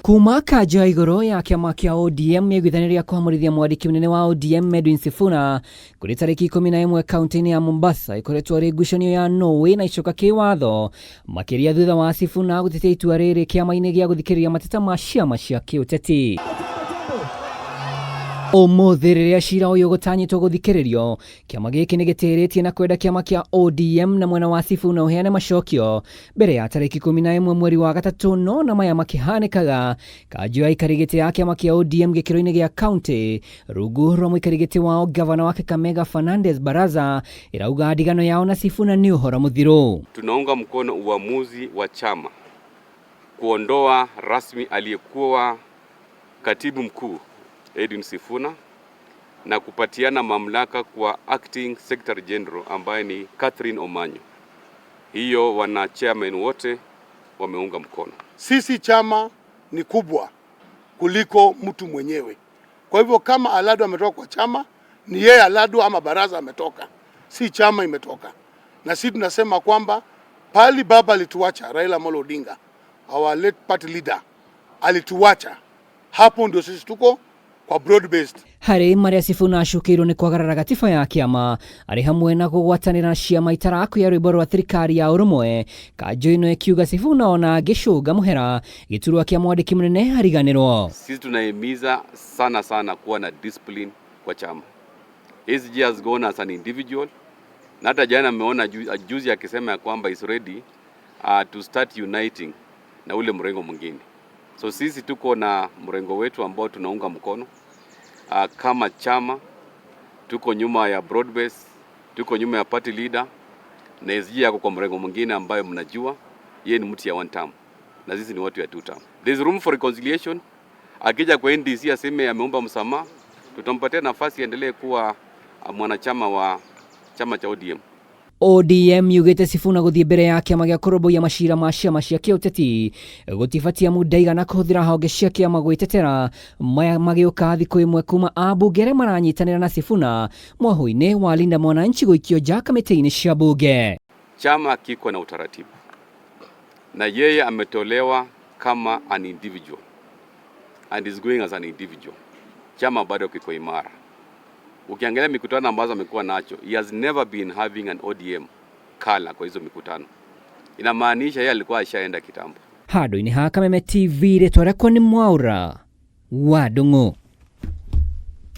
Kuma kanja iguru ya kiama kia ODM yegwithaniria kwamurithia mwandiki munene wa ODM Edwin Sifuna kuri tariki 11 kaunti-ini ya Mombasa ikoretwo ri ngucanio ya Norway na icoka kiwatho makiria thutha wa Sifuna gutitia itua riri kiama-ini gia guthikiriria mateta ma ciama cia kiuteti. Umuthi riria cira uyu gutanyitwo guthikiririo, kiama giki nigitiritie na kwenda kiama kia ODM na mwena wa Sifuna uheane macokio mbere ya tariki 11 mweri wa gatatu, no na maya makihanikaga kanjũ ya ikarigiti ya kiama kia ODM gikiro-ini gia county rungu rwa muikarigiti wao gavana wa Kakamega Fernandes Baraza irauga ndigano yao na Sifuna ni uhora muthiru. Tunaunga mkono uamuzi wa chama kuondoa rasmi aliyekuwa katibu mkuu Edwin Sifuna na kupatiana mamlaka kwa acting secretary general ambaye ni Catherine Omanyo. Hiyo wana chairman wote wameunga mkono. Sisi chama ni kubwa kuliko mtu mwenyewe. Kwa hivyo kama Aladu ametoka kwa chama, ni yeye Aladu ama baraza ametoka, si chama imetoka. Na sisi tunasema kwamba pali baba alituacha, Raila Amolo Odinga, our late party leader, alituacha, hapo ndio sisi tuko kwa broad based. Hari maria Sifuna acukirwo ni kwagarara gatiba ya kiama ari hamwe na gugwatanira ciama itarakuya rwimbo rwa thirikari ya urumwe. Kanjũ ino ikiuga Sifuna ona gicunga muhera giturwa kia mwandiki munene hariganirwo. Sisi tunahimiza sana kuwa na discipline kwa chama. SG has gone as an individual. Na hata jana ameona juzi akisema ya kwamba is ready to start uniting na ule mrengo mwingine. So sisi tuko na mrengo wetu ambao tunaunga mkono. Kama chama tuko nyuma ya broad base, tuko nyuma ya party leader, na SG yako kwa mrengo mwingine ambayo mnajua yeye ni mtu ya one term na sisi ni watu ya two term. There is room for reconciliation. Akija kwa NDC aseme ameomba msamaha, tutampatia nafasi endelee kuwa mwanachama wa chama cha ODM. ODM yugite Sifuna guthie mbere ya kiama gia kuroboia macira ma ciama cia kiuteti gutifatia mudaiga na kuhuthira honge cia kiama gwitetera maya magiuka thiku imwe kuma abunge maranyitanira na Sifuna mwahu-ini wa Linda Mwananchi guikio ja kamiti-ini cia bunge. Chama kiko na utaratibu na yeye ametolewa kama an individual and is going as an individual. Chama bado kiko imara. Ukiangalia mikutano ambazo amekuwa nacho, he has never been having an ODM kala kwa hizo mikutano. Inamaanisha yeye alikuwa ashaenda kitambo. Hado ini ha Kameme TV retwara kwa ni Mwaura wa Ndung'u.